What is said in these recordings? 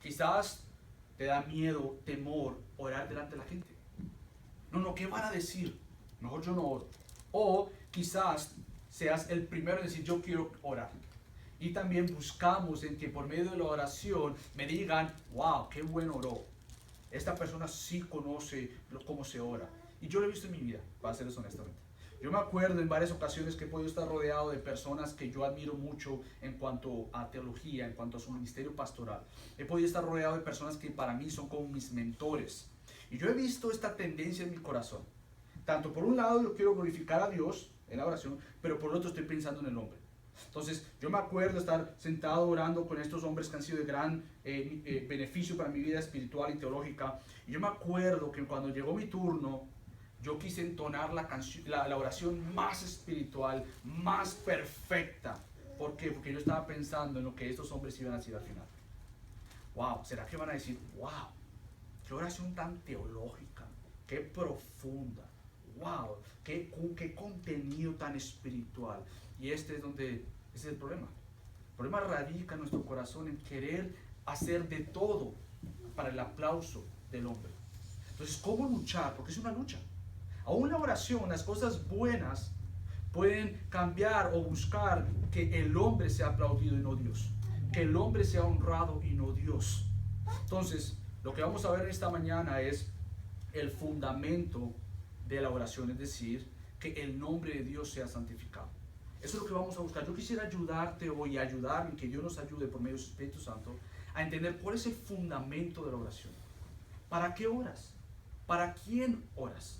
Quizás te da miedo, temor, orar delante de la gente. No, ¿qué van a decir? Mejor yo no oro. O quizás seas el primero en decir, yo quiero orar. Y también buscamos en que por medio de la oración me digan, wow, qué bueno oró. Esta persona sí conoce cómo se ora. Y yo lo he visto en mi vida, para serles honestamente. Yo me acuerdo en varias ocasiones que he podido estar rodeado de personas que yo admiro mucho en cuanto a teología, en cuanto a su ministerio pastoral. He podido estar rodeado de personas que para mí son como mis mentores. Y yo he visto esta tendencia en mi corazón. Tanto por un lado yo quiero glorificar a Dios en la oración, pero por el otro estoy pensando en el hombre. Entonces yo me acuerdo estar sentado orando con estos hombres que han sido de gran beneficio para mi vida espiritual y teológica. Y yo me acuerdo que cuando llegó mi turno, yo quise entonar la oración más espiritual, más perfecta. ¿Por qué? Porque yo estaba pensando en lo que estos hombres iban a decir al final. Wow, ¿será que van a decir, wow, qué oración tan teológica, qué profunda, wow, qué contenido tan espiritual? Y este es el problema. El problema radica en nuestro corazón en querer hacer de todo para el aplauso del hombre. Entonces, ¿cómo luchar? Porque es una lucha. Aún la oración, las cosas buenas pueden cambiar o buscar que el hombre sea aplaudido y no Dios, que el hombre sea honrado y no Dios. Entonces, lo que vamos a ver esta mañana es el fundamento de la oración, es decir, que el nombre de Dios sea santificado. Eso es lo que vamos a buscar. Yo quisiera ayudarte hoy, ayudarme, que Dios nos ayude por medio del Espíritu Santo a entender cuál es el fundamento de la oración. ¿Para qué oras? ¿Para quién oras?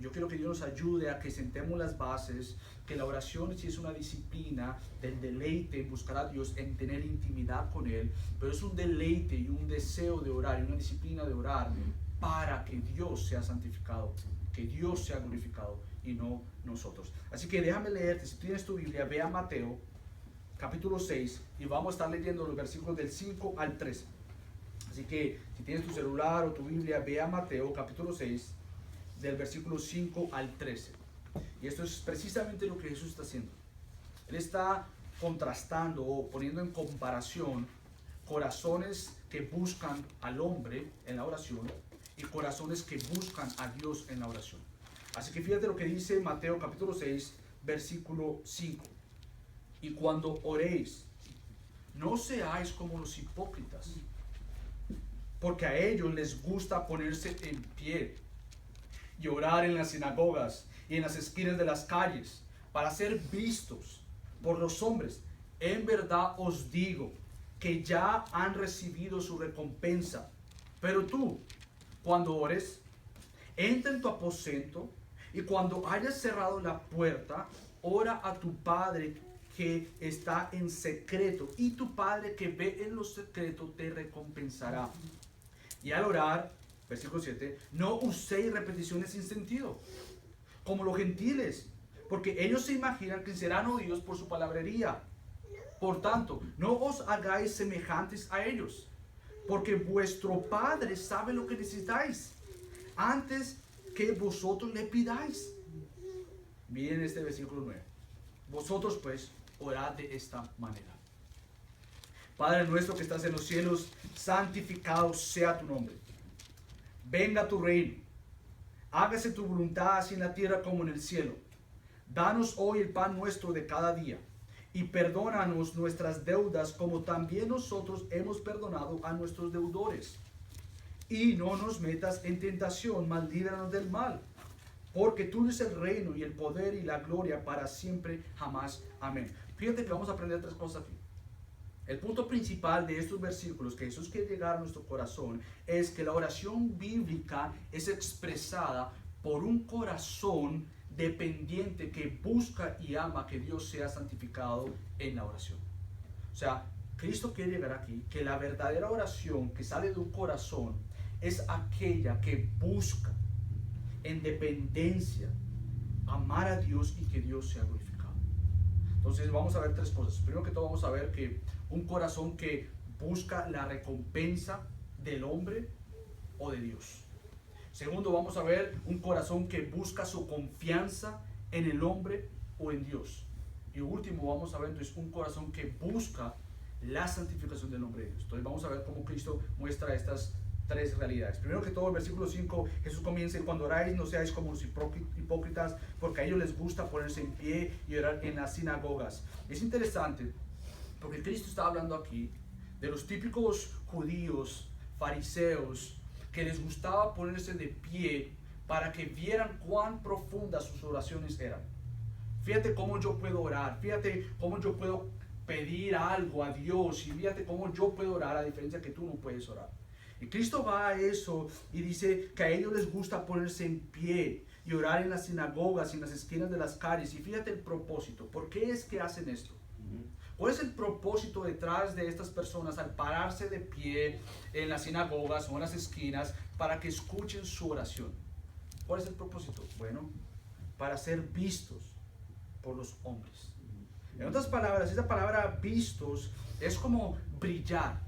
Yo quiero que Dios nos ayude a que sentemos las bases, que la oración sí es una disciplina del deleite en buscar a Dios, en tener intimidad con Él, pero es un deleite y un deseo de orar y una disciplina de orar para que Dios sea santificado, que Dios sea glorificado y no nosotros. Así que déjame leerte, si tienes tu Biblia, ve a Mateo capítulo 6 y vamos a estar leyendo los versículos del 5 al 13. Así que si tienes tu celular o tu Biblia, ve a Mateo capítulo 6 del versículo 5 al 13. Y esto es precisamente lo que Jesús está haciendo. Él está contrastando o poniendo en comparación corazones que buscan al hombre en la oración y corazones que buscan a Dios en la oración. Así que fíjate lo que dice Mateo capítulo 6, versículo 5. Y cuando oréis, no seáis como los hipócritas, porque a ellos les gusta ponerse en pie y orar en las sinagogas y en las esquinas de las calles para ser vistos por los hombres. En verdad os digo que ya han recibido su recompensa. Pero tú, cuando ores, entra en tu aposento y cuando hayas cerrado la puerta, ora a tu Padre que está en secreto, y tu Padre que ve en lo secreto te recompensará. Y al orar, versículo 7, no uséis repeticiones sin sentido, como los gentiles, porque ellos se imaginan que serán oídos por su palabrería. Por tanto, no os hagáis semejantes a ellos, porque vuestro Padre sabe lo que necesitáis, antes que vosotros le pidáis. Miren este versículo 9. Vosotros pues, orad de esta manera. Padre nuestro que estás en los cielos, santificado sea tu nombre. Venga tu reino. Hágase tu voluntad así en la tierra como en el cielo. Danos hoy el pan nuestro de cada día. Y perdónanos nuestras deudas como también nosotros hemos perdonado a nuestros deudores. Y no nos metas en tentación, mas líbranos del mal. Porque tuyo es el reino y el poder y la gloria para siempre, jamás. Amén. Fíjate que vamos a aprender tres cosas aquí. El punto principal de estos versículos que Jesús quiere llegar a nuestro corazón es que la oración bíblica es expresada por un corazón dependiente que busca y ama que Dios sea santificado en la oración. O sea, Cristo quiere llegar aquí, que la verdadera oración que sale de un corazón es aquella que busca en dependencia amar a Dios y que Dios sea glorificado. Entonces vamos a ver tres cosas. Primero que todo vamos a ver que un corazón que busca la recompensa del hombre o de Dios. Segundo, vamos a ver un corazón que busca su confianza en el hombre o en Dios. Y último, vamos a ver entonces un corazón que busca la santificación del nombre de Dios. Entonces vamos a ver cómo Cristo muestra estas tres realidades. Primero que todo, el versículo 5, Jesús comienza: cuando oráis no seáis como los hipócritas, porque a ellos les gusta ponerse en pie y orar en las sinagogas. Es interesante, porque Cristo está hablando aquí de los típicos judíos, fariseos, que les gustaba ponerse de pie para que vieran cuán profundas sus oraciones eran. Fíjate cómo yo puedo orar, fíjate cómo yo puedo pedir algo a Dios, y fíjate cómo yo puedo orar, a diferencia que tú no puedes orar. Y Cristo va a eso y dice que a ellos les gusta ponerse en pie y orar en las sinagogas y en las esquinas de las calles. Y fíjate el propósito. ¿Por qué es que hacen esto? ¿Cuál es el propósito detrás de estas personas al pararse de pie en las sinagogas o en las esquinas para que escuchen su oración? ¿Cuál es el propósito? Bueno, para ser vistos por los hombres. En otras palabras, esa palabra vistos es como brillar.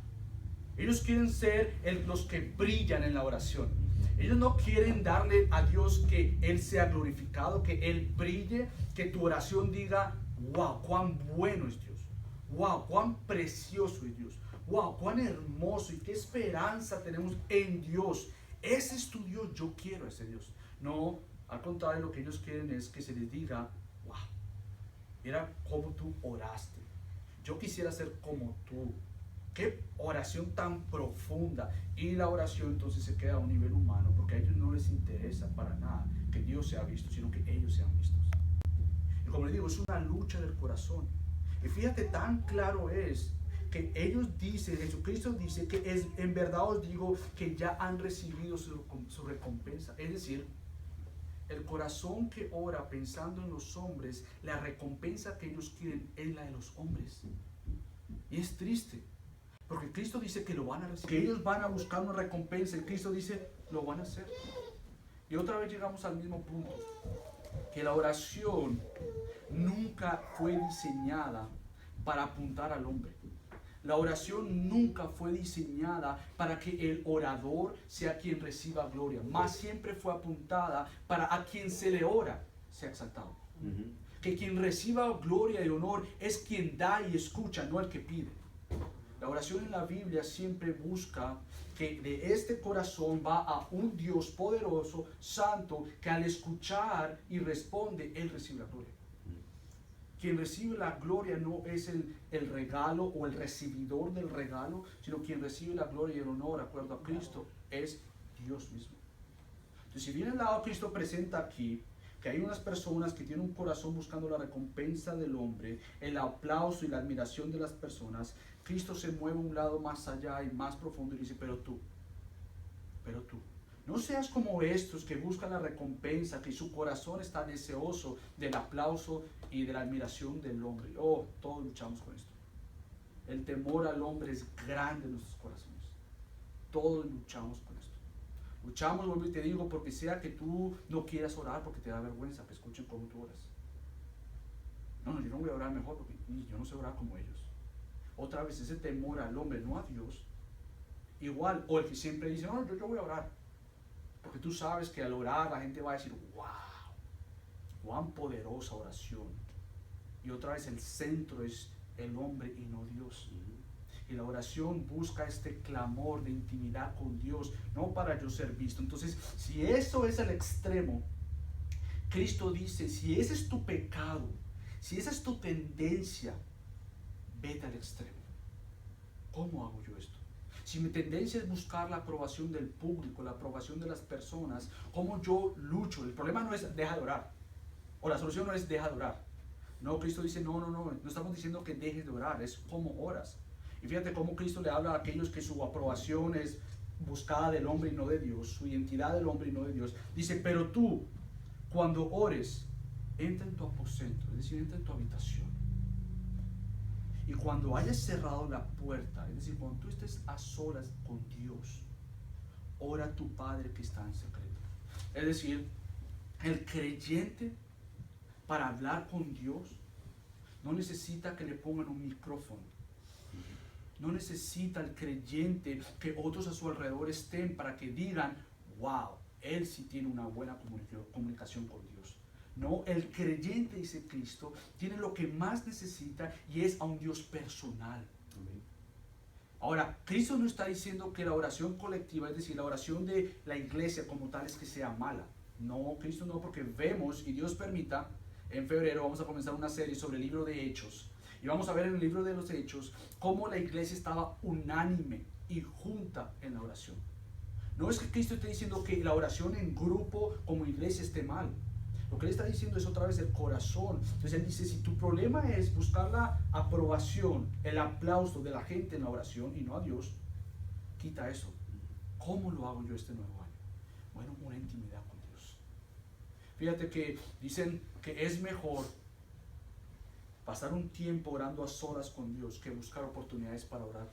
Ellos quieren ser los que brillan en la oración. Ellos no quieren darle a Dios que Él sea glorificado, que Él brille, que tu oración diga: wow, cuán bueno es Dios, wow, cuán precioso es Dios, wow, cuán hermoso y qué esperanza tenemos en Dios. Ese es tu Dios, yo quiero a ese Dios. No, al contrario, lo que ellos quieren es que se les diga: wow, mira cómo tú oraste, yo quisiera ser como tú. Qué oración tan profunda. Y la oración entonces se queda a un nivel humano, porque a ellos no les interesa para nada que Dios sea visto, sino que ellos sean vistos. Y como les digo, es una lucha del corazón. Y fíjate, tan claro es que ellos dicen, Jesucristo dice que en verdad os digo que ya han recibido su recompensa. Es decir, el corazón que ora pensando en los hombres, la recompensa que ellos quieren es la de los hombres. Y es triste, porque Cristo dice que lo van a recibir, que ellos van a buscar una recompensa, y Cristo dice: lo van a hacer. Y otra vez llegamos al mismo punto, que la oración nunca fue diseñada para apuntar al hombre. La oración nunca fue diseñada para que el orador sea quien reciba gloria, más siempre fue apuntada para a quien se le ora sea exaltado. Que quien reciba gloria y honor es quien da y escucha, no el que pide. La oración en la Biblia siempre busca que de este corazón va a un Dios poderoso, santo, que al escuchar y responde, Él recibe la gloria. Quien recibe la gloria no es el regalo o el recibidor del regalo, sino quien recibe la gloria y el honor, de acuerdo a Cristo, es Dios mismo. Entonces, si bien el lado Cristo presenta aquí que hay unas personas que tienen un corazón buscando la recompensa del hombre, el aplauso y la admiración de las personas, Cristo se mueve a un lado más allá y más profundo y dice: pero tú, no seas como estos que buscan la recompensa, que su corazón está deseoso del aplauso y de la admiración del hombre. Oh, todos luchamos con esto. El temor al hombre es grande en nuestros corazones. Todos luchamos con esto. Luchamos, vuelvo y te digo, porque sea que tú no quieras orar porque te da vergüenza que escuchen cómo tú oras. No, yo no voy a orar mejor porque yo no sé orar como ellos. Otra vez ese temor al hombre, no a Dios. Igual, o el que siempre dice: no, yo voy a orar. Porque tú sabes que al orar la gente va a decir: wow, cuán poderosa oración. Y otra vez el centro es el hombre y no Dios. Y la oración busca este clamor de intimidad con Dios, no para yo ser visto. Entonces, si eso es el extremo, Cristo dice: si ese es tu pecado, si esa es tu tendencia, vete al extremo. ¿Cómo hago yo esto? Si mi tendencia es buscar la aprobación del público, la aprobación de las personas, ¿cómo yo lucho? El problema no es deja de orar, o la solución no es deja de orar. No, Cristo dice: no estamos diciendo que dejes de orar, es cómo oras. Y fíjate cómo Cristo le habla a aquellos que su aprobación es buscada del hombre y no de Dios, su identidad del hombre y no de Dios. Dice: pero tú, cuando ores, entra en tu aposento, es decir, entra en tu habitación. Y cuando hayas cerrado la puerta, es decir, cuando tú estés a solas con Dios, ora a tu Padre que está en secreto. Es decir, el creyente, para hablar con Dios, no necesita que le pongan un micrófono. No necesita el creyente que otros a su alrededor estén para que digan: wow, él sí tiene una buena comunicación con Dios. No, el creyente, dice Cristo, tiene lo que más necesita, y es a un Dios personal. Ahora, Cristo no está diciendo que la oración colectiva, es decir, la oración de la iglesia como tal, es que sea mala. No, Cristo no, porque vemos, y Dios permita, en febrero vamos a comenzar una serie sobre el libro de Hechos. Y vamos a ver en el libro de los Hechos cómo la iglesia estaba unánime y junta en la oración. No es que Cristo esté diciendo que la oración en grupo como iglesia esté mal. Lo que él está diciendo es otra vez el corazón. Entonces él dice, si tu problema es buscar la aprobación, el aplauso de la gente en la oración y no a Dios, quita eso. ¿Cómo lo hago yo este nuevo año? Bueno, una intimidad con Dios. Fíjate que dicen que es mejor pasar un tiempo orando a solas con Dios que buscar oportunidades para orar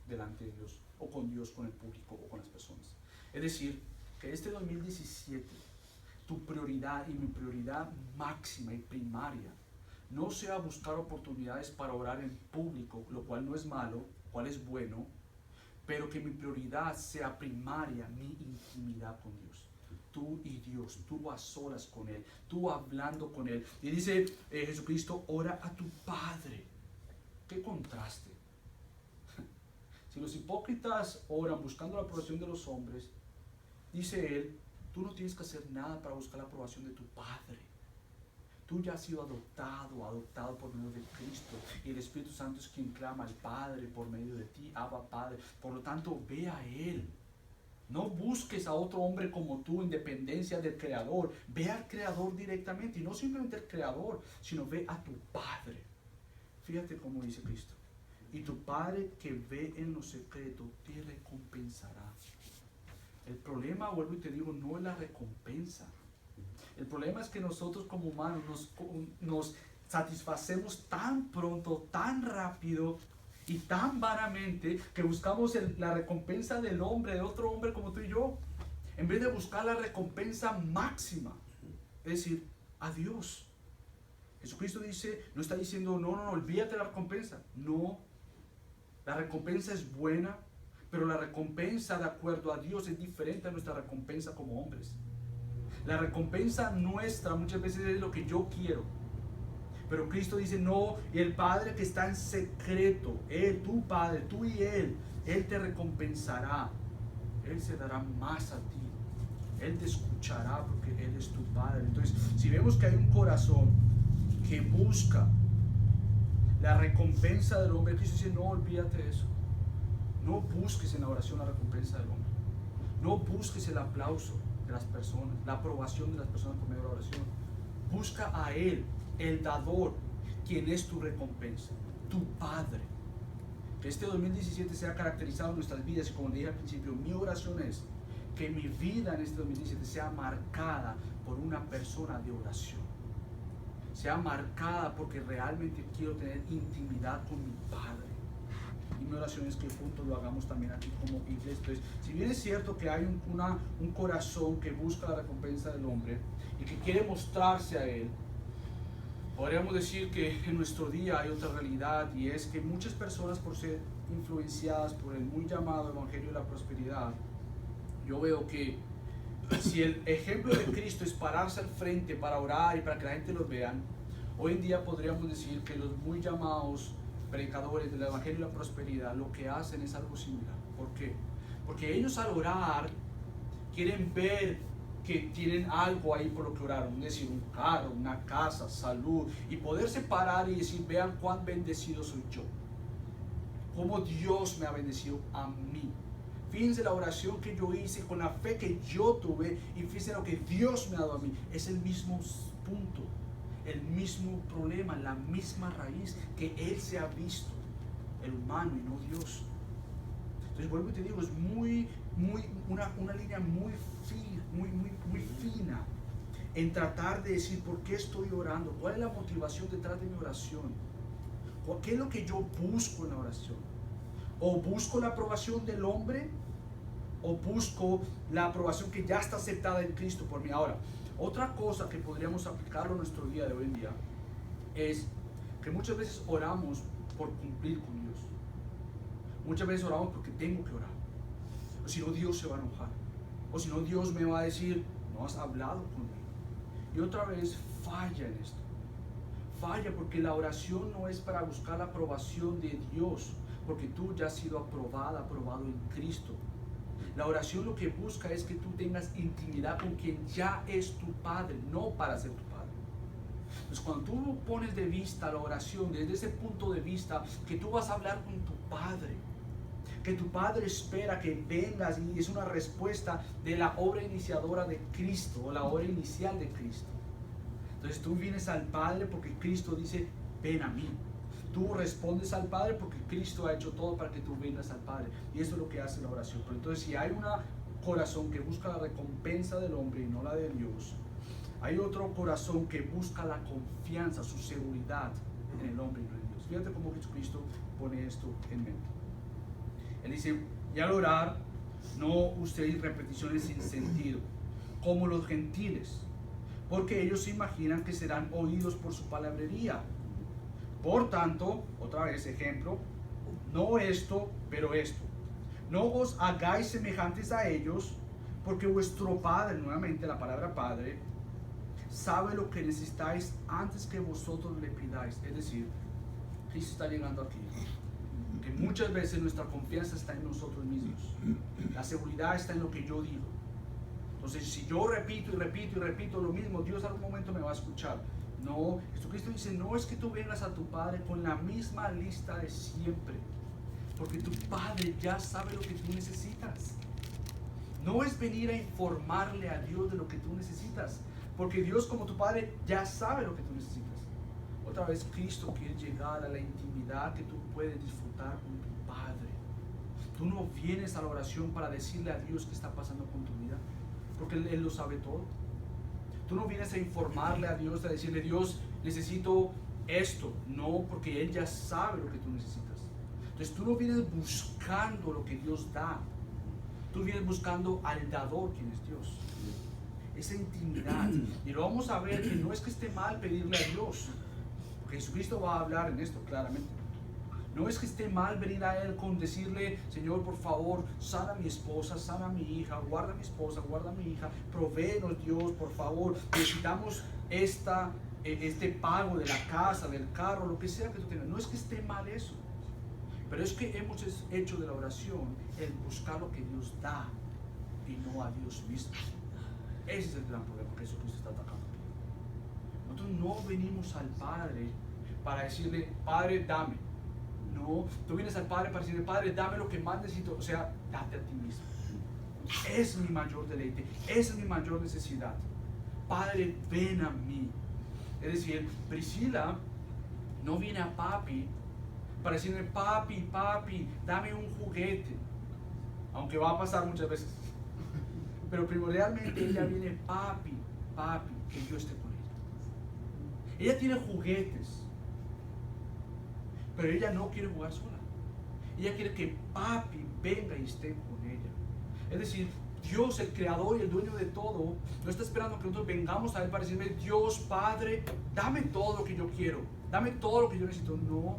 delante de Dios, o con Dios, con el público o con las personas. Es decir, que este 2017 tu prioridad y mi prioridad máxima y primaria no sea buscar oportunidades para orar en público, lo cual no es malo, cual es bueno, pero que mi prioridad sea primaria, mi intimidad con Dios. Tú y Dios, tú a solas con Él, tú hablando con Él. Y dice Jesucristo, ora a tu Padre. ¿Qué contraste? Si los hipócritas oran buscando la aprobación de los hombres, dice Él, tú no tienes que hacer nada para buscar la aprobación de tu Padre. Tú ya has sido adoptado por medio de Cristo. Y el Espíritu Santo es quien clama al Padre por medio de ti, Abba Padre. Por lo tanto, ve a Él. No busques a otro hombre como tú en dependencia del Creador. Ve al Creador directamente. Y no simplemente al Creador, sino ve a tu Padre. Fíjate cómo dice Cristo. Y tu Padre que ve en lo secreto te recompensará. El problema, vuelvo y te digo, no es la recompensa. El problema es que nosotros como humanos nos satisfacemos tan pronto, tan rápido y tan vanamente que buscamos la recompensa del hombre, de otro hombre como tú y yo, en vez de buscar la recompensa máxima, es decir, a Dios. Jesucristo dice, no está diciendo, no, olvídate de la recompensa. No, la recompensa es buena, pero la recompensa de acuerdo a Dios es diferente a nuestra recompensa como hombres. La recompensa nuestra muchas veces es lo que yo quiero. Pero Cristo dice, no, y el Padre que está en secreto, Él, tu Padre, tú y Él te recompensará. Él se dará más a ti. Él te escuchará porque Él es tu Padre. Entonces, si vemos que hay un corazón que busca la recompensa del hombre, Cristo dice, no, olvídate de eso. No busques en la oración la recompensa del hombre. No busques el aplauso de las personas, la aprobación de las personas por medio de la oración. Busca a Él, el dador, quien es tu recompensa, tu Padre. Que este 2017 sea caracterizado en nuestras vidas, y como dije al principio, mi oración es que mi vida en este 2017 sea marcada por una persona de oración. Sea marcada porque realmente quiero tener intimidad con mi Padre. Y mi oración es que juntos lo hagamos también aquí como iglesia. Entonces, si bien es cierto que hay un corazón que busca la recompensa del hombre y que quiere mostrarse a Él, podríamos decir que en nuestro día hay otra realidad, y es que muchas personas, por ser influenciadas por el muy llamado Evangelio de la Prosperidad, yo veo que si el ejemplo de Cristo es pararse al frente para orar y para que la gente los vea, hoy en día podríamos decir que los muy llamados predicadores del Evangelio de la Prosperidad lo que hacen es algo similar. ¿Por qué? Porque ellos al orar quieren ver que tienen algo ahí por lo que oraron, es decir, un carro, una casa, salud, y poderse parar y decir, vean cuán bendecido soy yo, cómo Dios me ha bendecido a mí. Fíjense la oración que yo hice con la fe que yo tuve, y fíjense lo que Dios me ha dado a mí. Es el mismo punto, el mismo problema, la misma raíz, que Él se ha visto, el humano y no Dios. Entonces vuelvo y te digo, es una línea muy fina en tratar de decir por qué estoy orando, cuál es la motivación detrás de mi oración, qué es lo que yo busco en la oración. O busco la aprobación del hombre, o busco la aprobación que ya está aceptada en Cristo por mí. Ahora, otra cosa que podríamos aplicarlo a nuestro día de hoy en día es que muchas veces oramos por cumplir con Dios. Muchas veces oramos porque tengo que orar, o si no Dios se va a enojar, o si no Dios me va a decir, no has hablado conmigo. Y otra vez falla en esto. Falla porque la oración no es para buscar la aprobación de Dios, porque tú ya has sido aprobado en Cristo. La oración lo que busca es que tú tengas intimidad con quien ya es tu Padre, no para ser tu Padre. Entonces cuando tú pones de vista la oración desde ese punto de vista, que tú vas a hablar con tu Padre, que tu Padre espera que vengas, y es una respuesta de la obra iniciadora de Cristo, o la obra inicial de Cristo. Entonces tú vienes al Padre porque Cristo dice, ven a mí. Tú respondes al Padre porque Cristo ha hecho todo para que tú vengas al Padre. Y eso es lo que hace la oración. Pero entonces si hay un corazón que busca la recompensa del hombre y no la de Dios, hay otro corazón que busca la confianza, su seguridad en el hombre y no en Dios. Fíjate cómo Jesucristo pone esto en mente. Él dice, y al orar, no uséis repeticiones sin sentido, como los gentiles, porque ellos se imaginan que serán oídos por su palabrería. Por tanto, otra vez ejemplo, no esto, pero esto. No os hagáis semejantes a ellos, porque vuestro Padre, nuevamente la palabra Padre, sabe lo que necesitáis antes que vosotros le pidáis. Es decir, Cristo está llegando aquí, que muchas veces nuestra confianza está en nosotros mismos. La seguridad está en lo que yo digo. Entonces, si yo repito y repito y repito lo mismo, Dios en algún momento me va a escuchar. No, Jesucristo dice, no es que tú vengas a tu Padre con la misma lista de siempre, porque tu Padre ya sabe lo que tú necesitas. No es venir a informarle a Dios de lo que tú necesitas, porque Dios como tu Padre ya sabe lo que tú necesitas. Otra vez Cristo quiere llegar a la intimidad que tú puedes disfrutar con tu Padre. Tú no vienes a la oración para decirle a Dios qué está pasando con tu vida, porque Él lo sabe todo. Tú no vienes a informarle a Dios, a decirle, Dios, necesito esto. No, porque Él ya sabe lo que tú necesitas. Entonces tú no vienes buscando lo que Dios da. Tú vienes buscando al dador, quien es Dios. Esa intimidad. Y lo vamos a ver, que no es que esté mal pedirle a Dios, porque Jesucristo va a hablar en esto claramente. No es que esté mal venir a Él con decirle, Señor, por favor, sana a mi esposa, sana a mi hija, guarda a mi esposa, guarda a mi hija, provéenos, Dios, por favor, necesitamos este pago de la casa, del carro, lo que sea que tú tengas. No es que esté mal eso, pero es que hemos hecho de la oración el buscar lo que Dios da y no a Dios mismo. Ese es el gran problema que Jesucristo está atacando. Nosotros no venimos al Padre para decirle, Padre, dame. No, tú vienes al Padre para decirle, Padre, dame lo que más necesito, o sea, date a ti mismo. Es mi mayor deleite, esa es mi mayor necesidad. Padre, ven a mí. Es decir, Priscila no viene a papi para decirle, papi, dame un juguete, aunque va a pasar muchas veces. Pero primordialmente ella viene, papi, que yo esté con ella. Ella tiene juguetes, pero ella no quiere jugar sola. Ella quiere que papi venga y esté con ella. Es decir, Dios, el creador y el dueño de todo, no está esperando que nosotros vengamos a Él para decirle, Dios Padre, dame todo lo que yo quiero, dame todo lo que yo necesito. No,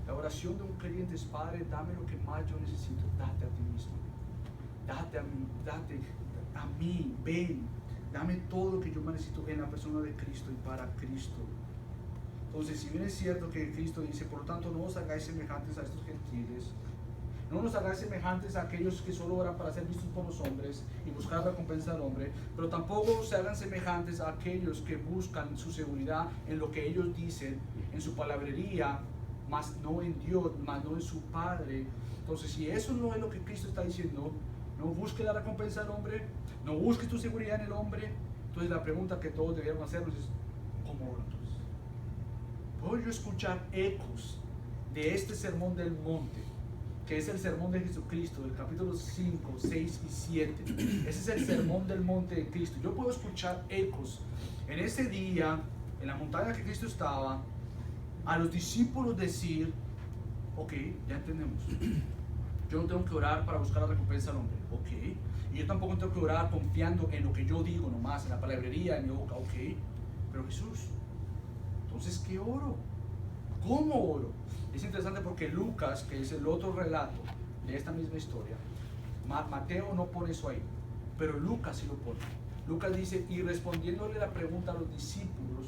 la oración de un creyente es, Padre, dame lo que más yo necesito, date a ti mismo. Date a mí, ven, dame todo lo que yo necesito en la persona de Cristo y para Cristo. Entonces, si bien es cierto que Cristo dice, por lo tanto, no os hagáis semejantes a estos gentiles, no nos hagáis semejantes a aquellos que solo oran para ser vistos por los hombres y buscar recompensa del hombre, pero tampoco se hagan semejantes a aquellos que buscan su seguridad en lo que ellos dicen, en su palabrería, más no en Dios, más no en su Padre. Entonces, si eso no es lo que Cristo está diciendo, no busques la recompensa del hombre, no busques tu seguridad en el hombre. Entonces, la pregunta que todos deberíamos hacernos es, ¿cómo oro entonces? ¿Puedo yo escuchar ecos de este sermón del monte, que es el sermón de Jesucristo, del capítulo 5, 6 y 7? Ese es el sermón del monte de Cristo. Yo puedo escuchar ecos en ese día, en la montaña que Cristo estaba, a los discípulos decir, ok, ya entendemos. Yo no tengo que orar para buscar la recompensa del hombre, ok. Y yo tampoco tengo que orar confiando en lo que yo digo nomás, en la palabrería, en mi boca, ok. Pero Jesús, entonces, ¿qué oro? ¿Cómo oro? Es interesante porque Lucas, que es el otro relato de esta misma historia, Mateo no pone eso ahí, pero Lucas sí lo pone. Lucas dice, y respondiéndole la pregunta a los discípulos,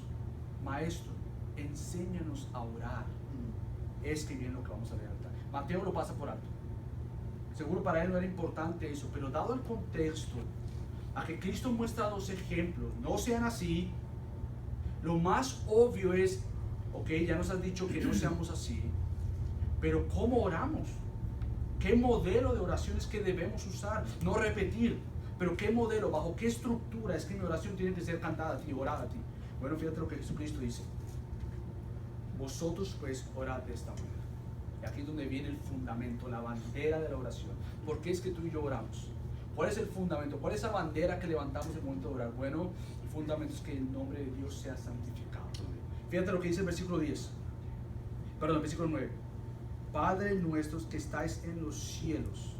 Maestro, enséñanos a orar. Es que bien lo que vamos a leer ahorita. Mateo lo pasa por alto. Seguro para él no era importante eso, pero dado el contexto, a que Cristo muestra dos ejemplos, no sean así, lo más obvio es, ok, ya nos has dicho que no seamos así, pero ¿cómo oramos? ¿Qué modelo de oración es que debemos usar? No repetir, pero ¿qué modelo, bajo qué estructura es que mi oración tiene que ser cantada a ti, orada a ti? Bueno, fíjate lo que Jesucristo dice. Vosotros pues orad de esta manera. Y aquí es donde viene el fundamento, la bandera de la oración. ¿Por qué es que tú y yo oramos? ¿Cuál es el fundamento? ¿Cuál es esa bandera que levantamos en el momento de orar? Bueno, el fundamento es que el nombre de Dios sea santificado. Fíjate lo que dice el versículo 10. Perdón, el versículo 9. Padre nuestro que estáis en los cielos,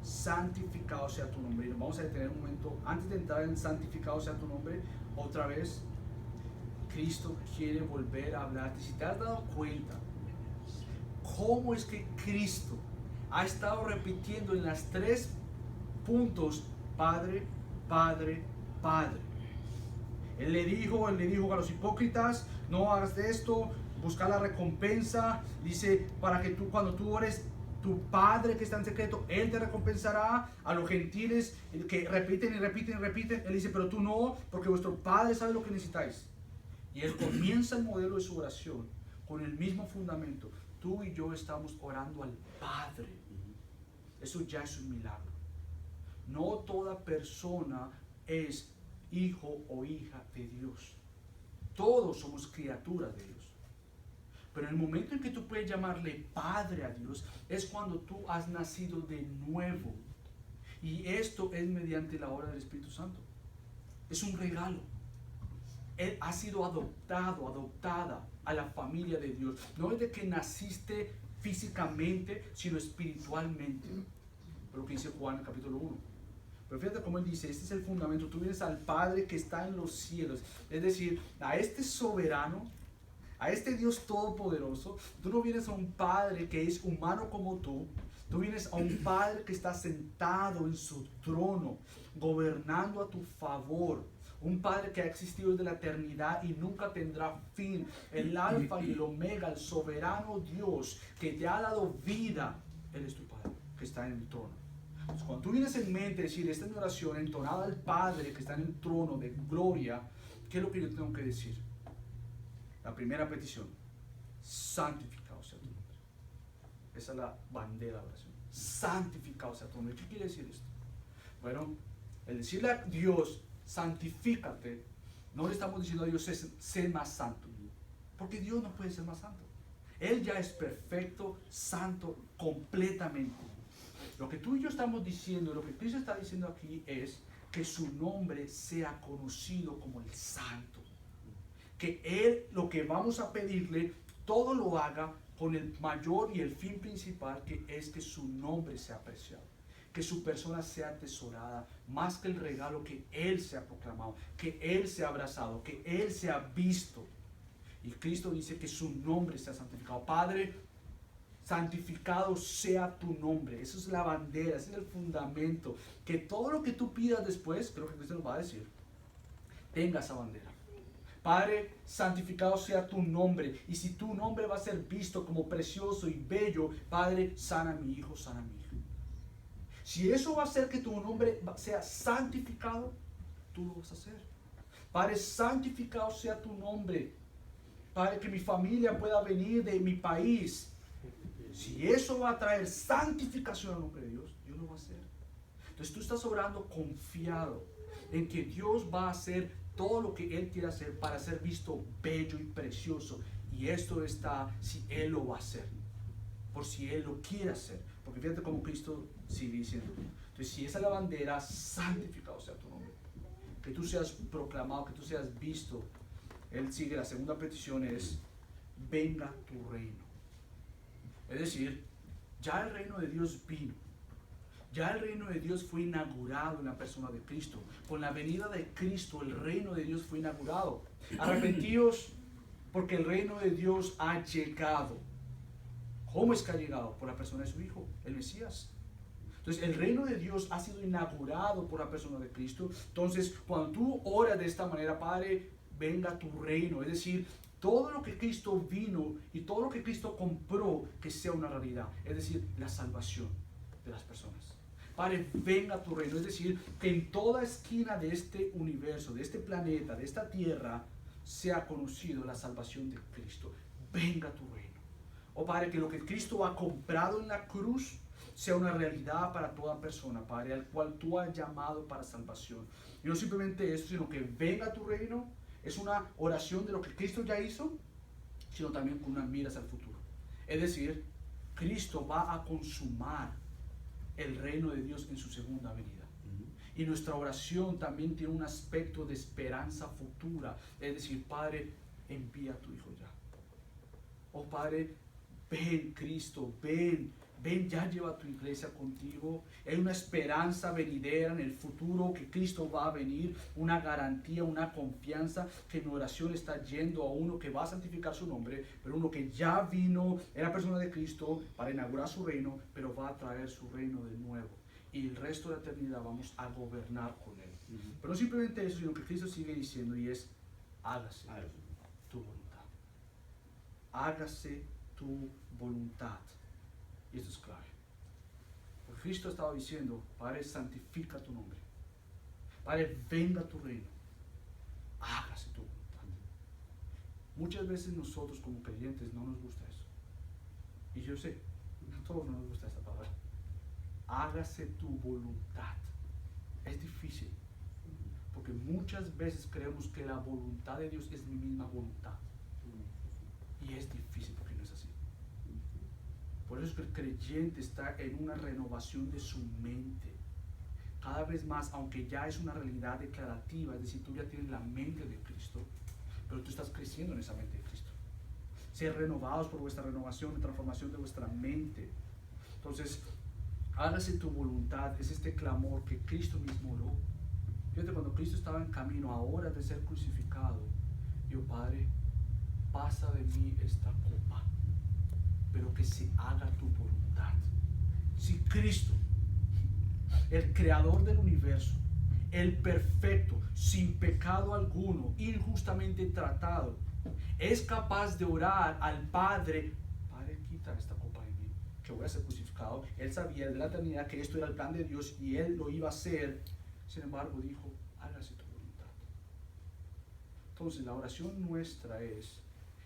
santificado sea tu nombre. Y nos vamos a detener un momento antes de entrar en santificado sea tu nombre. Otra vez, Cristo quiere volver a hablarte. Si te has dado cuenta, ¿cómo es que Cristo ha estado repitiendo en las tres puntos Padre, Padre, Padre? Él le dijo a los hipócritas, no hagas de esto, busca la recompensa. Dice, para que tú, cuando tú ores, tu Padre que está en secreto, Él te recompensará. A los gentiles que repiten y repiten y repiten, Él dice, pero tú no, porque vuestro Padre sabe lo que necesitáis. Y Él comienza el modelo de su oración con el mismo fundamento. Tú y yo estamos orando al Padre. Eso ya es un milagro. No toda persona es hijo o hija de Dios. Todos somos criaturas de Dios. Pero en el momento en que tú puedes llamarle Padre a Dios, es cuando tú has nacido de nuevo. Y esto es mediante la obra del Espíritu Santo. Es un regalo. Él ha sido adoptado, adoptada a la familia de Dios. No es de que naciste físicamente, sino espiritualmente. Por lo que dice Juan en el capítulo 1. Pero fíjate cómo él dice, este es el fundamento. Tú vienes al Padre que está en los cielos. Es decir, a este soberano, a este Dios todopoderoso. Tú no vienes a un Padre que es humano como tú. Tú vienes a un Padre que está sentado en su trono, gobernando a tu favor. Un Padre que ha existido desde la eternidad y nunca tendrá fin. El alfa y el omega, el soberano Dios que te ha dado vida. Él es tu Padre que está en el trono. Entonces, cuando tú vienes en mente decir, esta es mi oración entonada al Padre que está en el trono de gloria, ¿qué es lo que yo tengo que decir? La primera petición, santificado sea tu nombre. Esa es la bandera de la oración. Santificado sea tu nombre. ¿Qué quiere decir esto? Bueno, el decirle a Dios, santifícate, no le estamos diciendo a Dios, sé más santo. Porque Dios no puede ser más santo. Él ya es perfecto, santo, completamente. Lo que tú y yo estamos diciendo, lo que Cristo está diciendo aquí es que su nombre sea conocido como el santo. Que Él, lo que vamos a pedirle, todo lo haga con el mayor y el fin principal, que es que su nombre sea apreciado. Que su persona sea atesorada, más que el regalo que Él se ha proclamado, que Él se ha abrazado, que Él se ha visto. Y Cristo dice que su nombre sea santificado. Padre, santificado sea tu nombre. Eso es la bandera, ese es el fundamento. Que todo lo que tú pidas después, creo que Cristo nos va a decir, tenga esa bandera. Padre, santificado sea tu nombre. Y si tu nombre va a ser visto como precioso y bello, Padre, sana a mi hijo, sana a mi hija. Si eso va a hacer que tu nombre sea santificado, tú lo vas a hacer. Padre, santificado sea tu nombre. Padre, que mi familia pueda venir de mi país. Si eso va a traer santificación al nombre de Dios, Dios lo va a hacer. Entonces tú estás orando confiado en que Dios va a hacer todo lo que Él quiere hacer para ser visto bello y precioso. Y esto está si Él lo va a hacer. Por si Él lo quiere hacer. Porque fíjate cómo Cristo sigue diciendo. Entonces si esa es la bandera, santificado sea tu nombre. Que tú seas proclamado, que tú seas visto. Él sigue, la segunda petición es, venga tu reino. Es decir, ya el reino de Dios vino. Ya el reino de Dios fue inaugurado en la persona de Cristo. Con la venida de Cristo, el reino de Dios fue inaugurado. Arrepentíos porque el reino de Dios ha llegado. ¿Cómo es que ha llegado? Por la persona de su Hijo, el Mesías. Entonces, el reino de Dios ha sido inaugurado por la persona de Cristo. Entonces, cuando tú oras de esta manera, Padre, venga tu reino. Es decir, Todo lo que Cristo vino y todo lo que Cristo compró, que sea una realidad. Es decir, la salvación de las personas. Padre, venga tu reino. Es decir, que en toda esquina de este universo, de este planeta, de esta tierra, sea conocido la salvación de Cristo. Venga tu reino. Oh Padre, que lo que Cristo ha comprado en la cruz sea una realidad para toda persona, Padre, al cual tú has llamado para salvación. Y no simplemente eso, sino que venga tu reino. Es una oración de lo que Cristo ya hizo, sino también con unas miras al futuro. Es decir, Cristo va a consumar el reino de Dios en su segunda venida. Y nuestra oración también tiene un aspecto de esperanza futura. Es decir, Padre, envía a tu Hijo ya. Oh Padre, ven Cristo, ven, ya lleva tu iglesia contigo. Hay una esperanza venidera en el futuro que Cristo va a venir, una garantía, una confianza que en oración está yendo a uno que va a santificar su nombre, pero uno que ya vino en la persona de Cristo para inaugurar su reino, pero va a traer su reino de nuevo. Y el resto de la eternidad vamos a gobernar con él. Pero no simplemente eso, sino que Cristo sigue diciendo y es, hágase tu voluntad. Hágase tu voluntad. Y esto es clave. Porque Cristo estaba diciendo, Padre, santifica tu nombre. Padre, venga tu reino. Hágase tu voluntad. Muchas veces nosotros como creyentes no nos gusta eso. Y yo sé, a todos no nos gusta esa palabra. Hágase tu voluntad. Es difícil. Porque muchas veces creemos que la voluntad de Dios es mi misma voluntad. Y es difícil porque no es así. Por eso es que el creyente está en una renovación de su mente. Cada vez más, aunque ya es una realidad declarativa, es decir, tú ya tienes la mente de Cristo, pero tú estás creciendo en esa mente de Cristo. Ser renovados por vuestra renovación y transformación de vuestra mente. Entonces, hágase tu voluntad, es este clamor que Cristo mismo oró. Fíjate, cuando Cristo estaba en camino a horas de ser crucificado, dijo, Padre, pasa de mí esta copa, pero que se haga tu voluntad. Si Cristo, el creador del universo, el perfecto, sin pecado alguno, injustamente tratado, es capaz de orar al Padre, Padre, quita esta copa de mí, que voy a ser crucificado. Él sabía de la eternidad que esto era el plan de Dios y Él lo iba a hacer. Sin embargo, dijo, hágase tu voluntad. Entonces, la oración nuestra es,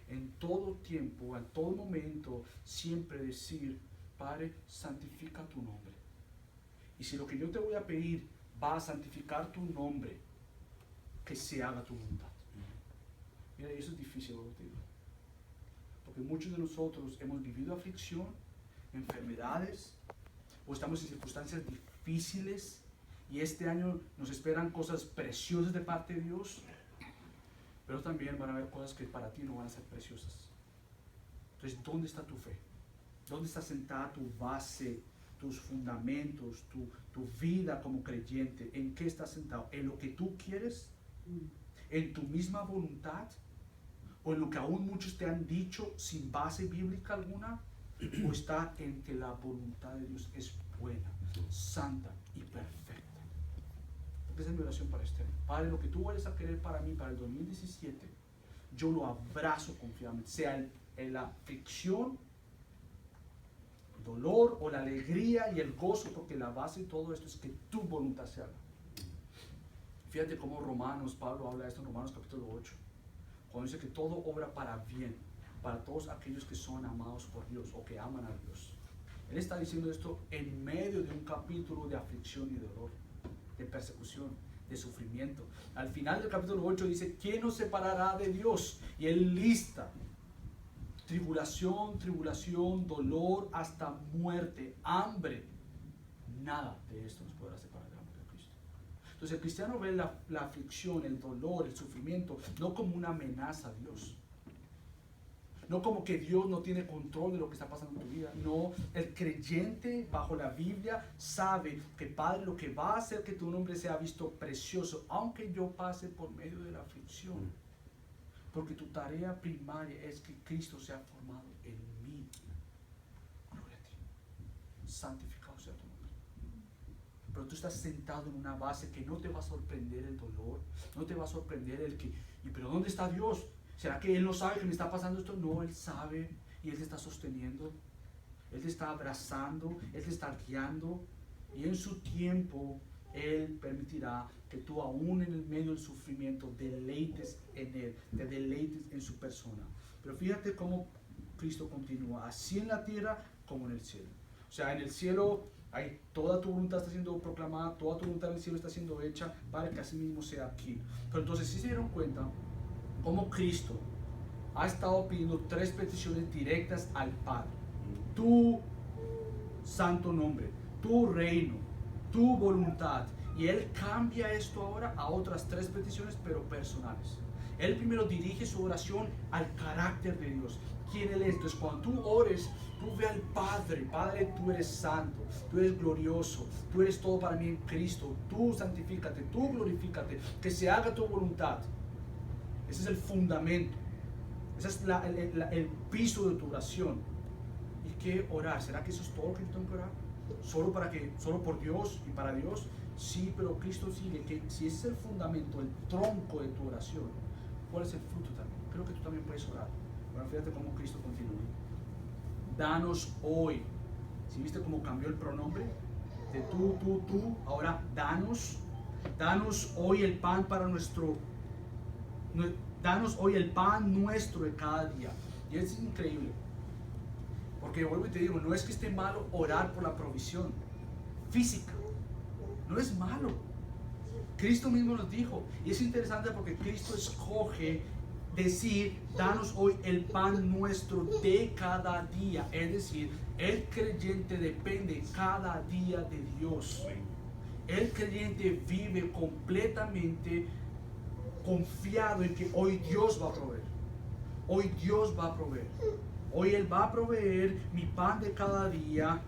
en todo tiempo, en todo momento, siempre decir, Padre, santifica tu nombre. Y si lo que yo te voy a pedir va a santificar tu nombre, que se haga tu voluntad. Mira, eso es difícil, lo que digo. Porque muchos de nosotros hemos vivido aflicción, enfermedades, o estamos en circunstancias difíciles, y este año nos esperan cosas preciosas de parte de Dios, pero también van a haber cosas que para ti no van a ser preciosas. Entonces, ¿dónde está tu fe? ¿Dónde está sentada tu base, tus fundamentos, tu vida como creyente? ¿En qué estás sentado? ¿En lo que tú quieres? ¿En tu misma voluntad? ¿O en lo que aún muchos te han dicho sin base bíblica alguna? ¿O está en que la voluntad de Dios es buena, santa y perfecta? Esa es mi oración para este año. Padre, lo que tú vayas a querer para mí para el 2017, yo lo abrazo confiadamente, sea la aflicción, el dolor o la alegría y el gozo, porque la base de todo esto es que tu voluntad se haga. Fíjate cómo Pablo habla de esto en Romanos capítulo 8, cuando dice que todo obra para bien, para todos aquellos que son amados por Dios o que aman a Dios. Él está diciendo esto en medio de un capítulo de aflicción y dolor, de persecución, de sufrimiento. Al final del capítulo 8 dice, ¿quién nos separará de Dios? Y él lista tribulación, dolor, hasta muerte, hambre. Nada de esto nos podrá separar del amor de Cristo. Entonces el cristiano ve la aflicción, el dolor, el sufrimiento, no como una amenaza a Dios. No como que Dios no tiene control de lo que está pasando en tu vida. No, el creyente bajo la Biblia sabe que Padre lo que va a hacer que tu nombre sea visto precioso, aunque yo pase por medio de la aflicción. Porque tu tarea primaria es que Cristo sea formado en mí. Gloria a ti. Santificado sea tu nombre. Pero tú estás sentado en una base que no te va a sorprender el dolor, no te va a sorprender el que, ¿y pero dónde está Dios? ¿Será que Él no sabe que me está pasando esto? No, Él sabe y Él te está sosteniendo. Él te está abrazando, Él te está guiando. Y en su tiempo, Él permitirá que tú aún en el medio del sufrimiento deleites en Él, te deleites en su persona. Pero fíjate cómo Cristo continúa, así en la tierra como en el cielo. O sea, en el cielo hay toda tu voluntad está siendo proclamada, toda tu voluntad en el cielo está siendo hecha para que así mismo sea aquí. Pero entonces sí se dieron cuenta cómo Cristo ha estado pidiendo 3 peticiones directas al Padre. Tu santo nombre, tu reino, tu voluntad. Y Él cambia esto ahora a otras 3 peticiones, pero personales. Él primero dirige su oración al carácter de Dios, quién Él es. Entonces cuando tú ores, tú ve al Padre. Padre, tú eres santo, tú eres glorioso, tú eres todo para mí en Cristo. Tú santifícate, tú glorifícate, que se haga tu voluntad. Ese es el fundamento. Ese es el piso de tu oración. ¿Y qué orar? ¿Será que eso es todo lo que yo tengo que orar? ¿Solo por Dios y para Dios? Sí, pero Cristo sigue que si ese es el fundamento, el tronco de tu oración, ¿cuál es el fruto también? Creo que tú también puedes orar. Bueno, fíjate cómo Cristo continúa. Danos hoy. ¿Sí viste cómo cambió el pronombre? De tú, ahora danos. Danos hoy el pan para danos hoy el pan nuestro de cada día. Y es increíble. Porque vuelvo y te digo, no es que esté malo orar por la provisión física. No es malo. Cristo mismo nos dijo. Y es interesante porque Cristo escoge decir, danos hoy el pan nuestro de cada día. Es decir, el creyente depende cada día de Dios. El creyente vive completamente confiado en que hoy Dios va a proveer. Hoy Dios va a proveer. Hoy Él va a proveer mi pan de cada día.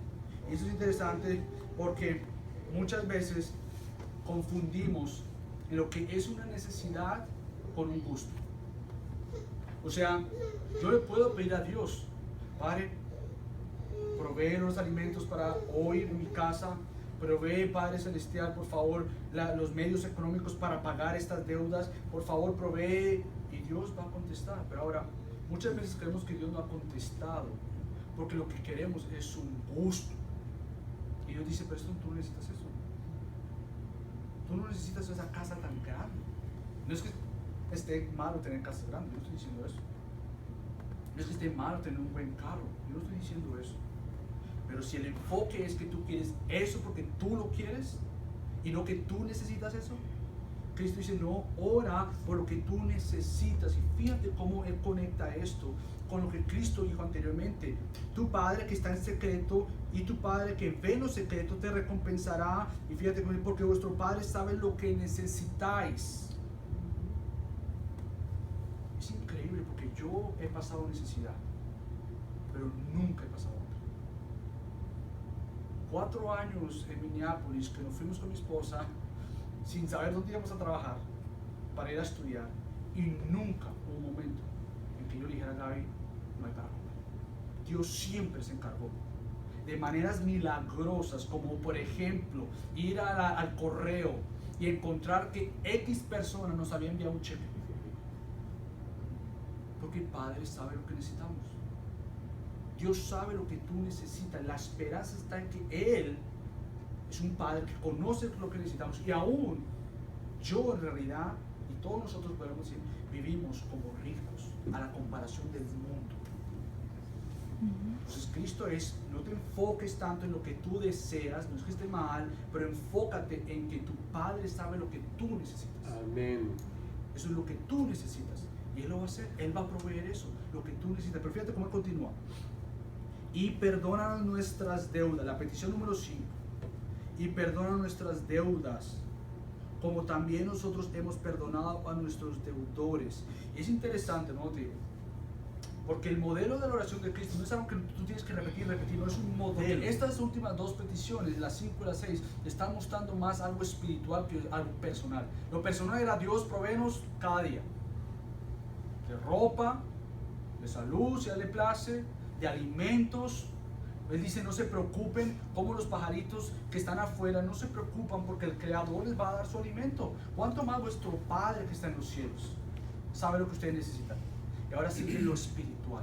Y eso es interesante porque muchas veces confundimos lo que es una necesidad con un gusto. O sea, yo le puedo pedir a Dios, Padre, provee los alimentos para hoy en mi casa, provee, Padre Celestial, por favor, los medios económicos para pagar estas deudas, por favor, provee, y Dios va a contestar. Pero ahora, muchas veces creemos que Dios no ha contestado, porque lo que queremos es un gusto. Y Dios dice, pero esto, tú no necesitas eso. Tú no necesitas esa casa tan grande. No es que esté malo tener casas grandes, yo no estoy diciendo eso. No es que esté malo tener un buen carro, yo no estoy diciendo eso. Pero si el enfoque es que tú quieres eso porque tú lo quieres y no que tú necesitas eso, Cristo dice, no, ora por lo que tú necesitas. Y fíjate cómo Él conecta esto con lo que Cristo dijo anteriormente. Tu Padre que está en secreto y tu Padre que ve en lo secreto te recompensará. Y fíjate, porque vuestro Padre sabe lo que necesitáis. Es increíble porque yo he pasado necesidad, pero nunca he pasado hambre. 4 años en Minneapolis que nos fuimos con mi esposa sin saber dónde íbamos a trabajar para ir a estudiar, y nunca hubo un momento en que yo le dijera a Gaby, no hay para comer. Dios siempre se encargó de maneras milagrosas, como por ejemplo ir al correo y encontrar que X persona nos había enviado un cheque, porque el Padre sabe lo que necesitamos. Dios sabe lo que tú necesitas. La esperanza está en que Él es un Padre que conoce lo que necesitamos. Y aún yo en realidad, y todos nosotros podemos decir, vivimos como ricos a la comparación del mundo. Entonces Cristo es, no te enfoques tanto en lo que tú deseas, no es que esté mal, pero enfócate en que tu Padre sabe lo que tú necesitas. Amén. Eso es lo que tú necesitas. Y Él lo va a hacer, Él va a proveer eso, lo que tú necesitas. Pero fíjate cómo Él continúa. Y perdona nuestras deudas, la petición número 5. Y perdona nuestras deudas, como también nosotros hemos perdonado a nuestros deudores. Y es interesante, ¿no? Porque el modelo de la oración de Cristo no es algo que tú tienes que repetir, no es un modelo. Estas últimas 2 peticiones, las 5 y las 6, están mostrando más algo espiritual que algo personal. Lo personal era Dios, provéenos cada día. De ropa, de salud, si a Él le place, de alimentos. Él dice, no se preocupen, como los pajaritos que están afuera, no se preocupan porque el Creador les va a dar su alimento. ¿Cuánto más vuestro Padre que está en los cielos sabe lo que ustedes necesitan? Y ahora sigue lo espiritual,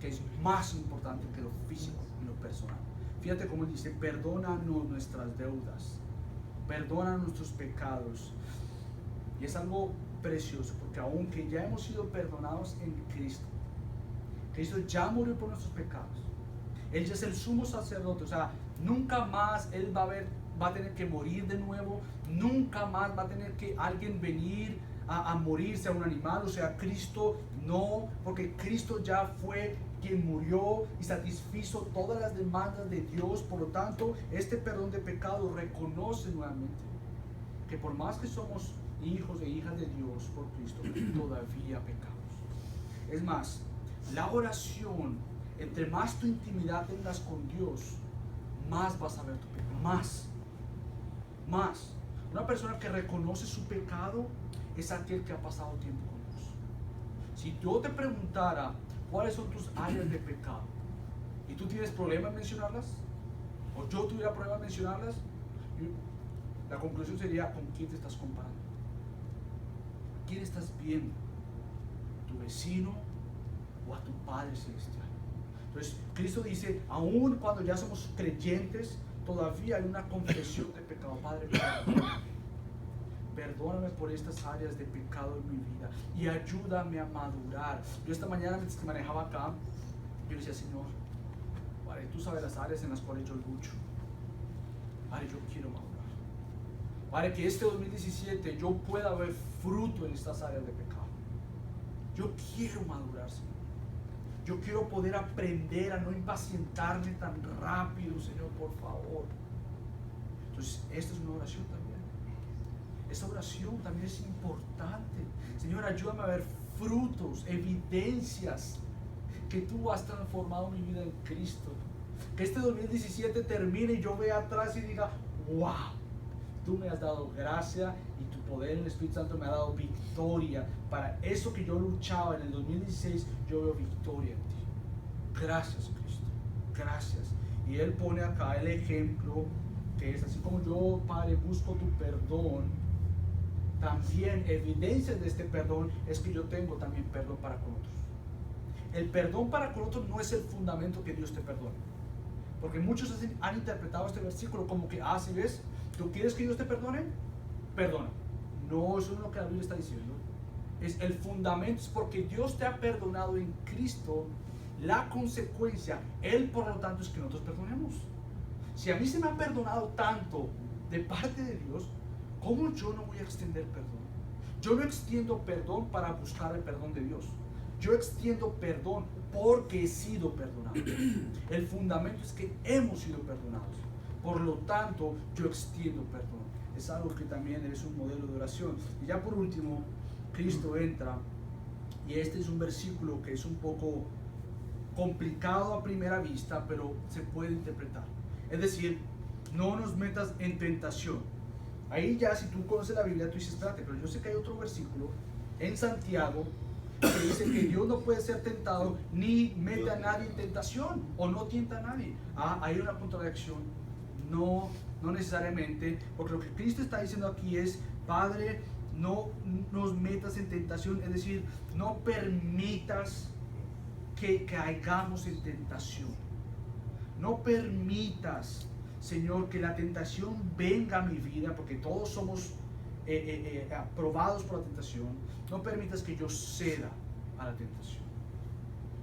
que es más importante que lo físico y lo personal. Fíjate cómo dice, perdónanos nuestras deudas, perdona nuestros pecados. Y es algo precioso, porque aunque ya hemos sido perdonados en Cristo, Cristo ya murió por nuestros pecados. Él ya es el sumo sacerdote, o sea, nunca más Él va a tener que morir de nuevo, nunca más va a tener que alguien venir a morirse a un animal, o sea, Cristo no, porque Cristo ya fue quien murió y satisfizo todas las demandas de Dios. Por lo tanto, este perdón de pecado reconoce nuevamente que por más que somos hijos e hijas de Dios por Cristo, todavía pecamos. Es más, la oración, entre más tu intimidad tengas con Dios, más vas a ver tu pecado, más. Una persona que reconoce su pecado es aquel que ha pasado tiempo con Dios. Si yo te preguntara cuáles son tus áreas de pecado y tú tienes problemas en mencionarlas, o yo tuviera problemas en mencionarlas, la conclusión sería: ¿con quién te estás comparando? ¿A quién estás viendo? ¿Tu vecino o a tu Padre Celestial? Entonces Cristo dice, aún cuando ya somos creyentes, todavía hay una confesión de pecado. Padre, perdóname por estas áreas de pecado en mi vida y ayúdame a madurar. Yo esta mañana, mientras que manejaba acá, yo decía: Señor, Padre, tú sabes las áreas en las cuales yo lucho. Padre, yo quiero madurar. Padre, que este 2017 yo pueda ver fruto en estas áreas de pecado. Yo quiero madurar, Señor. Yo quiero poder aprender a no impacientarme tan rápido, Señor, por favor. Entonces, esta es una oración también. Esta oración también es importante. Señor, ayúdame a ver frutos, evidencias que tú has transformado mi vida en Cristo. Que este 2017 termine y yo vea atrás y diga: wow, tú me has dado gracia y tu poder en el Espíritu Santo me ha dado victoria. Para eso que yo luchaba en el 2016, yo veo victoria en ti. Gracias, Cristo. Gracias. Y Él pone acá el ejemplo que es: así como yo, Padre, busco tu perdón, también evidencia de este perdón es que yo tengo también perdón para con otros. El perdón para con otros no es el fundamento que Dios te perdone. Porque muchos han interpretado este versículo como que, si ves, ¿tú quieres que Dios te perdone? Perdona. No, eso no es lo que la Biblia está diciendo. Es el fundamento, es porque Dios te ha perdonado en Cristo. La consecuencia, Él por lo tanto, es que nosotros perdonemos. Si a mí se me ha perdonado tanto de parte de Dios, ¿cómo yo no voy a extender perdón? Yo no extiendo perdón para buscar el perdón de Dios. Yo extiendo perdón porque he sido perdonado. El fundamento es que hemos sido perdonados. Por lo tanto, yo extiendo perdón. Es algo que también es un modelo de oración. Y ya por último, Cristo entra, y este es un versículo que es un poco complicado a primera vista, pero se puede interpretar. Es decir, no nos metas en tentación. Ahí ya, si tú conoces la Biblia, tú dices: espérate, pero yo sé que hay otro versículo en Santiago que dice que Dios no puede ser tentado ni mete a nadie en tentación, o no tienta a nadie. Hay una contradicción. No necesariamente, porque lo que Cristo está diciendo aquí es: Padre, no nos metas en tentación, es decir, no permitas que caigamos en tentación. No permitas, Señor, que la tentación venga a mi vida, porque todos somos aprobados por la tentación. No permitas que yo ceda a la tentación.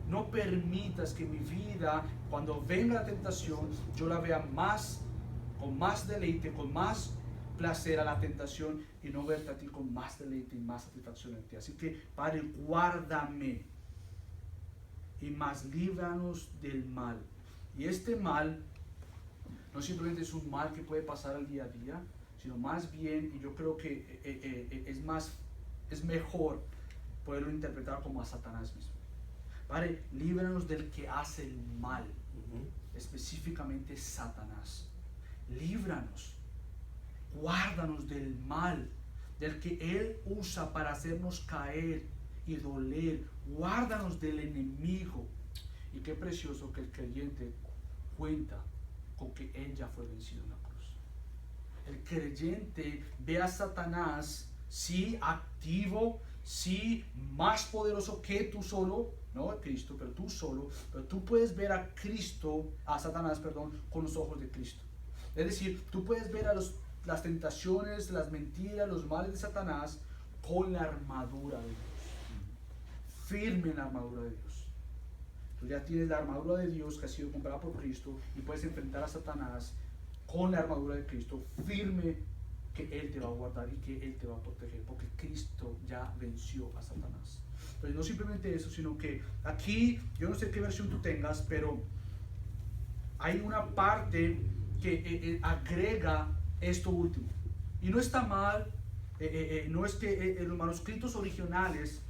No permitas que mi vida, cuando venga la tentación, yo la vea con más deleite, con más placer a la tentación, y no verte a ti con más deleite y más satisfacción en ti. Así que, Padre, guárdame y más líbranos del mal. Y este mal no simplemente es un mal que puede pasar al día a día, sino más bien, y yo creo que es mejor poderlo interpretar como a Satanás mismo. Padre, líbranos del que hace el mal, específicamente Satanás. Líbranos, guárdanos del mal, del que Él usa para hacernos caer y doler. Guárdanos del enemigo. Y qué precioso que el creyente cuenta con que Él ya fue vencido en la cruz. El creyente ve a Satanás, sí, activo, sí, más poderoso que tú solo, no Cristo, pero tú solo, pero tú puedes ver a Cristo, a Satanás, perdón, con los ojos de Cristo. Es decir, tú puedes ver a las tentaciones, las mentiras, los males de Satanás con la armadura de Dios, firme en la armadura de Dios. Tú ya tienes la armadura de Dios que ha sido comprada por Cristo y puedes enfrentar a Satanás con la armadura de Cristo, firme que Él te va a guardar y que Él te va a proteger, porque Cristo ya venció a Satanás. Pero no simplemente eso, sino que aquí, yo no sé qué versión tú tengas, pero hay una parte que agrega esto último. Y no está mal, no es que en los manuscritos originales,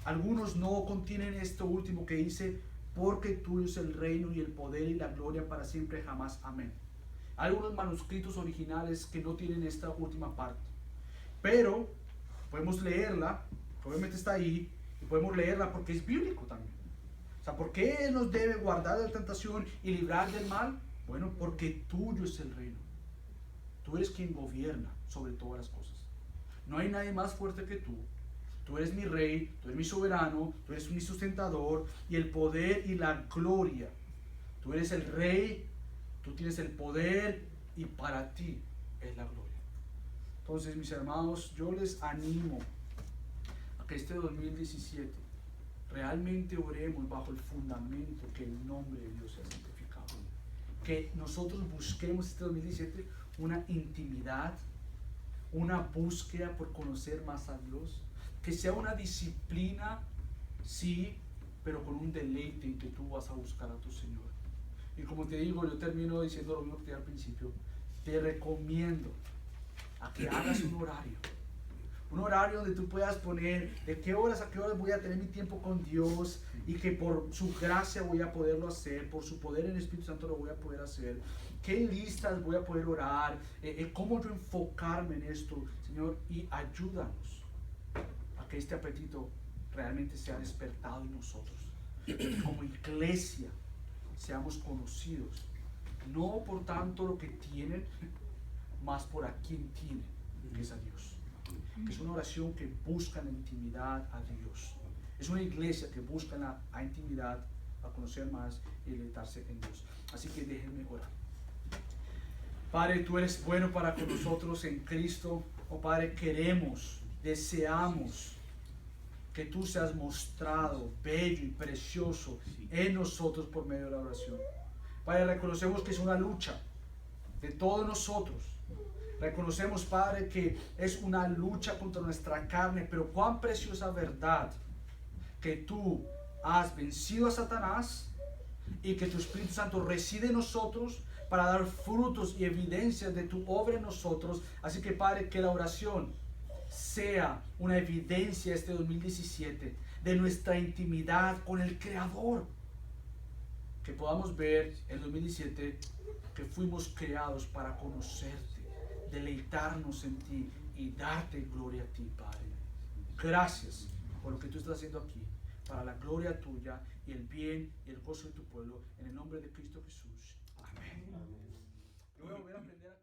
algunos no contienen esto último que dice, porque tuyo es el reino y el poder y la gloria para siempre jamás, amén. Hay algunos manuscritos originales que no tienen esta última parte, pero podemos leerla, obviamente está ahí, y podemos leerla porque es bíblico también. O sea, ¿por qué Él nos debe guardar de la tentación y librar del mal? Bueno, porque tuyo es el reino. Tú eres quien gobierna sobre todas las cosas. No hay nadie más fuerte que tú. Tú eres mi rey, tú eres mi soberano, tú eres mi sustentador, y el poder y la gloria. Tú eres el rey, tú tienes el poder y para ti es la gloria. Entonces, mis hermanos, yo les animo a que este 2017 realmente oremos bajo el fundamento que el nombre de Dios sea santificado. Que nosotros busquemos este 2017 una intimidad, una búsqueda por conocer más a Dios, que sea una disciplina, sí, pero con un deleite en que tú vas a buscar a tu Señor. Y como te digo, yo termino diciendo lo mismo que te dije al principio, te recomiendo a que hagas un horario donde tú puedas poner de qué horas a qué horas voy a tener mi tiempo con Dios y que por su gracia voy a poderlo hacer, por su poder en el Espíritu Santo lo voy a poder hacer, qué listas voy a poder orar, cómo yo enfocarme en esto, Señor, y ayúdanos a que este apetito realmente sea despertado en nosotros, que como iglesia seamos conocidos, no por tanto lo que tienen, más por a quien tienen, que es a Dios. Que es una oración que busca la intimidad a Dios. Es una iglesia que busca la intimidad, a conocer más y deleitarse en Dios. Así que déjenme orar. Padre, tú eres bueno para con nosotros en Cristo. Oh Padre, queremos, deseamos que tú seas mostrado bello y precioso en nosotros por medio de la oración. Padre, reconocemos que es una lucha de todos nosotros. Reconocemos, Padre, que es una lucha contra nuestra carne, pero cuán preciosa verdad que tú has vencido a Satanás y que tu Espíritu Santo reside en nosotros para dar frutos y evidencias de tu obra en nosotros. Así que, Padre, que la oración sea una evidencia este 2017 de nuestra intimidad con el Creador. Que podamos ver en 2017 que fuimos creados para conocerte, deleitarnos en ti y darte gloria a ti, Padre. Gracias por lo que tú estás haciendo aquí, para la gloria tuya y el bien y el gozo de tu pueblo, en el nombre de Cristo Jesús. Amén. Yo voy a volver a aprender a